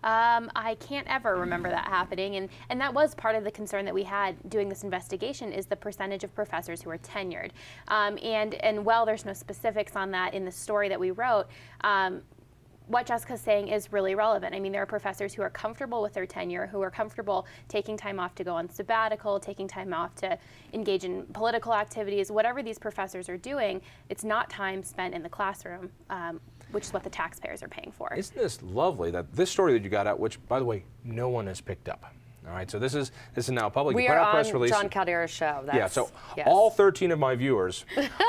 I can't ever remember that happening, and that was part of the concern that we had doing this investigation, is the percentage of professors who are tenured. And while there's no specifics on that in the story that we wrote, what Jessica's saying is really relevant. I mean, there are professors who are comfortable with their tenure, who are comfortable taking time off to go on sabbatical, taking time off to engage in political activities. Whatever these professors are doing, it's not time spent in the classroom, which is what the taxpayers are paying for. Isn't this lovely that this story that you got out, which, by the way, no one has picked up. All right, so this is now public. We are on Jon Caldara's show. Yeah, so all 13 of my viewers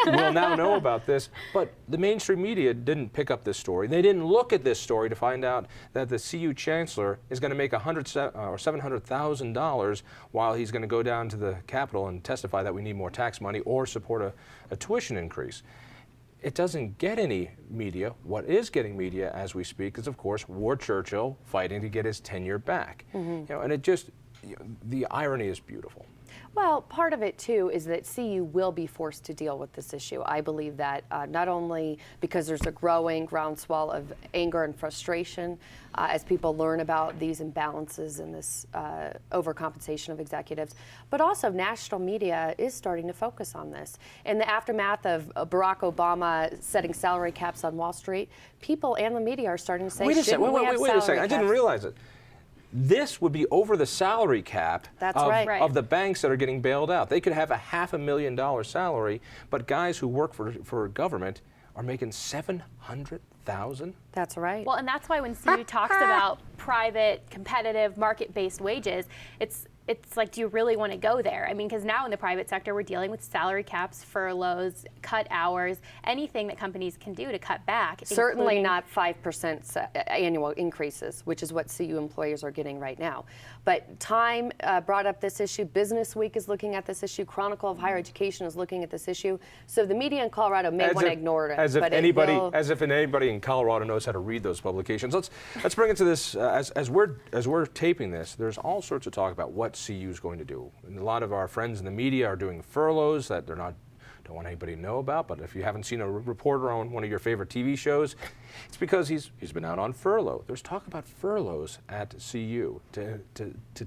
will now know about this, but the mainstream media didn't pick up this story. They didn't look at this story to find out that the CU chancellor is going to make $700,000 while he's going to go down to the Capitol and testify that we need more tax money or support a tuition increase. It doesn't get any media. What is getting media as we speak is, of course, Ward Churchill fighting to get his tenure back. You know, and it just, the irony is beautiful. Well, part of it, too, is that CU will be forced to deal with this issue. I believe that not only because there's a growing groundswell of anger and frustration as people learn about these imbalances and this overcompensation of executives, but also national media is starting to focus on this. In the aftermath of Barack Obama setting salary caps on Wall Street, people and the media are starting to say, wait a second, I didn't realize it. This would be over the salary cap of the banks that are getting bailed out. They could have a $500,000 salary, but guys who work for government are making $700,000. That's right. Well, and that's why when CU talks about private, competitive, market-based wages, it's like, do you really want to go there? I mean, because now in the private sector, we're dealing with salary caps, furloughs, cut hours, anything that companies can do to cut back. Certainly not 5% annual increases, which is what CU employers are getting right now. But Time brought up this issue. Business Week is looking at this issue. Chronicle of Higher Education is looking at this issue. So the media in Colorado may want to ignore it. As if anybody in Colorado knows how to read those publications. Let's bring it to this. As we're taping this, there's all sorts of talk about what CU is going to do. And a lot of our friends in the media are doing furloughs that don't want anybody to know about, but if you haven't seen a reporter on one of your favorite TV shows, it's because he's been out on furlough. There's talk about furloughs at CU to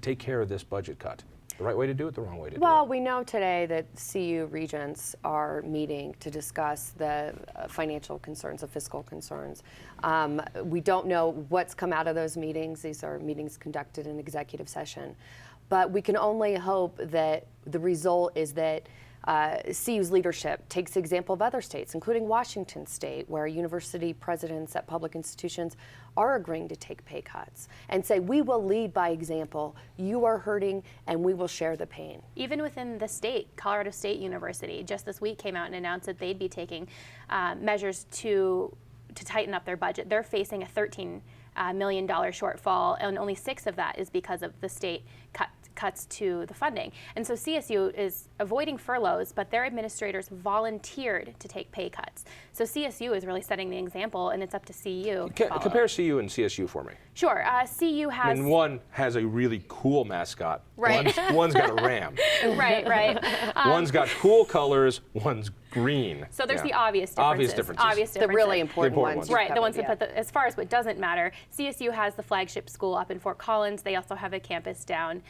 take care of this budget cut. The right way to do it, the wrong way to do it? Well, we know today that CU regents are meeting to discuss the financial concerns, the fiscal concerns. We don't know what's come out of those meetings. These are meetings conducted in executive session. But we can only hope that the result is that CU's leadership takes the example of other states, including Washington State, where university presidents at public institutions are agreeing to take pay cuts and say, we will lead by example. You are hurting, and we will share the pain. Even within the state, Colorado State University just this week came out and announced that they'd be taking measures to tighten up their budget. They're facing a $13 million shortfall, and only 6 of that is because of the state cuts to the funding. And so CSU is avoiding furloughs, but their administrators volunteered to take pay cuts. So CSU is really setting the example, and it's up to CU to follow. Compare CU and CSU for me. Sure. CU has... I mean, one has a really cool mascot. Right. One's got a ram. Right. One's got cool colors. One's green. So there's the obvious differences. Obvious differences. The really important ones. Right, the ones that put as far as what doesn't matter, CSU has the flagship school up in Fort Collins. They also have a campus down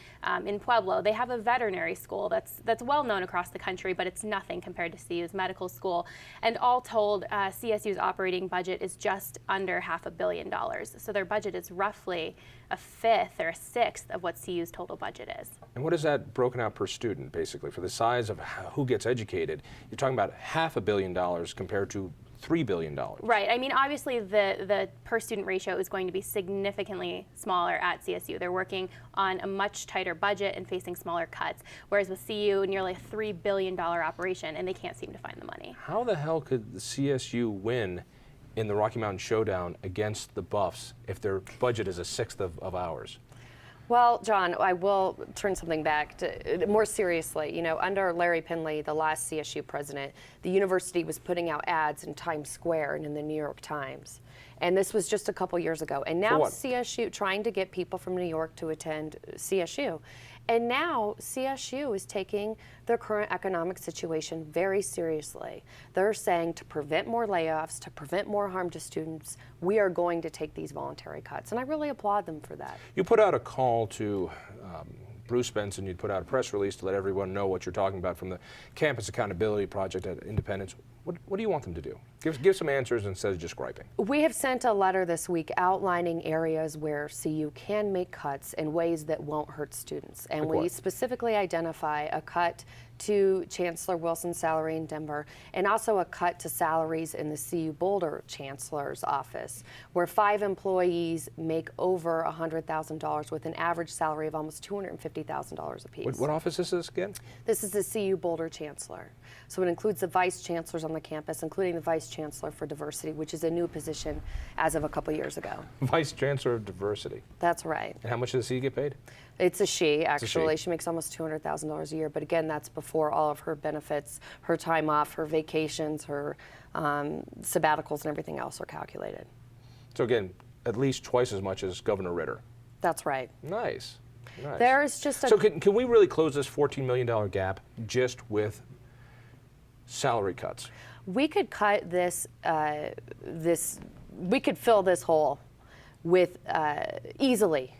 in Pueblo. They have a veterinary school that's well known across the country, but it's nothing compared to CU's medical school. And all told, CSU's operating budget is just under $500 million. So their budget is roughly a fifth or a sixth of what CU's total budget is. And what is that broken out per student, basically, for the size of who gets educated? You're talking about $500 million compared to $3 billion. Right. I mean, obviously, the per student ratio is going to be significantly smaller at CSU. They're working on a much tighter budget and facing smaller cuts, whereas with CU, nearly a $3 billion operation, and they can't seem to find the money. How the hell could the CSU win in the Rocky Mountain Showdown against the Buffs if their budget is a sixth of ours? Well, John, I will turn something back to more seriously. You know, under Larry Penley, the last CSU president, the university was putting out ads in Times Square and in the New York Times. And this was just a couple years ago. And now CSU trying to get people from New York to attend CSU. And now CSU is taking their current economic situation very seriously. They're saying to prevent more layoffs, to prevent more harm to students, we are going to take these voluntary cuts. And I really applaud them for that. You put out a call to Bruce Benson, you'd put out a press release to let everyone know what you're talking about from the Campus Accountability Project at Independence. What do you want them to do? Give some answers instead of just griping. We have sent a letter this week outlining areas where CU can make cuts in ways that won't hurt students. And Like we what? specifically identify a cut to Chancellor Wilson's salary in Denver, and also a cut to salaries in the CU Boulder Chancellor's office, where 5 employees make over $100,000 with an average salary of almost $250,000 apiece. What office is this again? This is the CU Boulder Chancellor. So it includes the vice chancellors on the campus, including the vice chancellor for diversity, which is a new position as of a couple years ago. Vice Chancellor of Diversity. That's right. And how much does he get paid? It's a she, actually. It's a she. She makes almost $200,000 a year, but again, that's before all of her benefits, her time off, her vacations, her sabbaticals, and everything else are calculated. So again, at least twice as much as Governor Ritter. That's right. Nice. Nice. There is just a... So can we really close this $14 million gap just with salary cuts? We could cut this, we could fill this hole with easily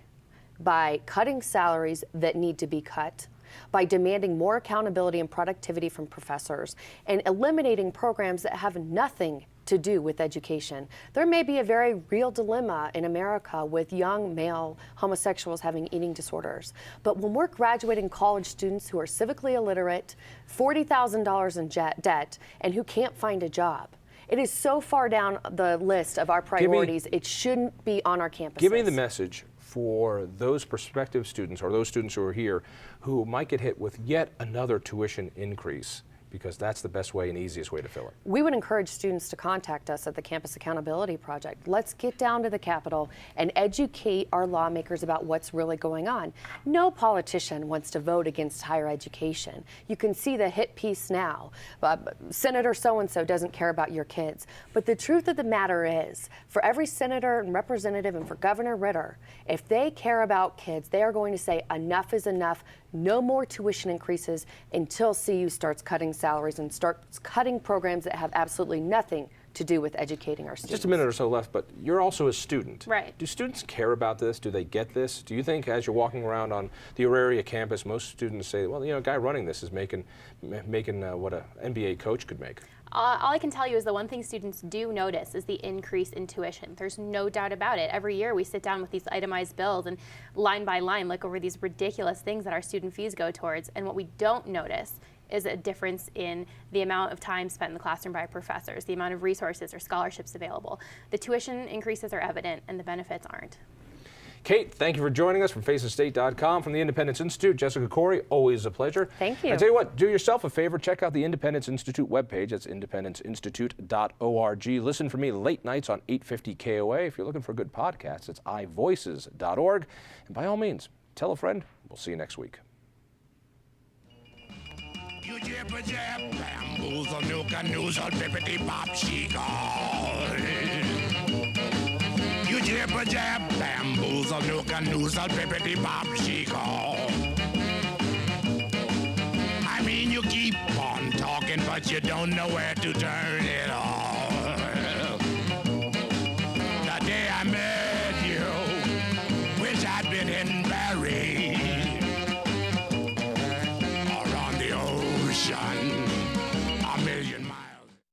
by cutting salaries that need to be cut, by demanding more accountability and productivity from professors, and eliminating programs that have nothing to do with education. There may be a very real dilemma in America with young male homosexuals having eating disorders. But when we're graduating college students who are civically illiterate, $40,000 in debt, and who can't find a job, it is so far down the list of our priorities, it shouldn't be on our campuses. Give me the message for those prospective students or those students who are here who might get hit with yet another tuition increase, because that's the best way and easiest way to fill it. We would encourage students to contact us at the Campus Accountability Project. Let's get down to the Capitol and educate our lawmakers about what's really going on. No politician wants to vote against higher education. You can see the hit piece now. Senator so-and-so doesn't care about your kids. But the truth of the matter is, for every senator and representative and for Governor Ritter, if they care about kids, they are going to say enough is enough. No more tuition increases until CU starts cutting salaries and starts cutting programs that have absolutely nothing to do with educating our students. Just a minute or so left, but you're also a student. Right. Do students care about this? Do they get this? Do you think as you're walking around on the Auraria campus, most students say, well, you know, a guy running this is making what an NBA coach could make? All I can tell you is the one thing students do notice is the increase in tuition. There's no doubt about it. Every year we sit down with these itemized bills and line by line look over these ridiculous things that our student fees go towards. And what we don't notice is a difference in the amount of time spent in the classroom by professors, the amount of resources or scholarships available. The tuition increases are evident and the benefits aren't. Kate, thank you for joining us from FaceTheState.com. From the Independence Institute, Jessica Corry, always a pleasure. Thank you. I tell you what, do yourself a favor, check out the Independence Institute webpage. That's independenceinstitute.org. Listen for me late nights on 850 KOA. If you're looking for good podcasts, it's iVoices.org. And by all means, tell a friend. We'll see you next week. You jibber jab, bamboozle, nuka noozle, bippity bop, she called. You jibber jab, bamboozle, nuka noozle, bippity bop, she called. I mean, you keep on talking, but you don't know where to turn it off.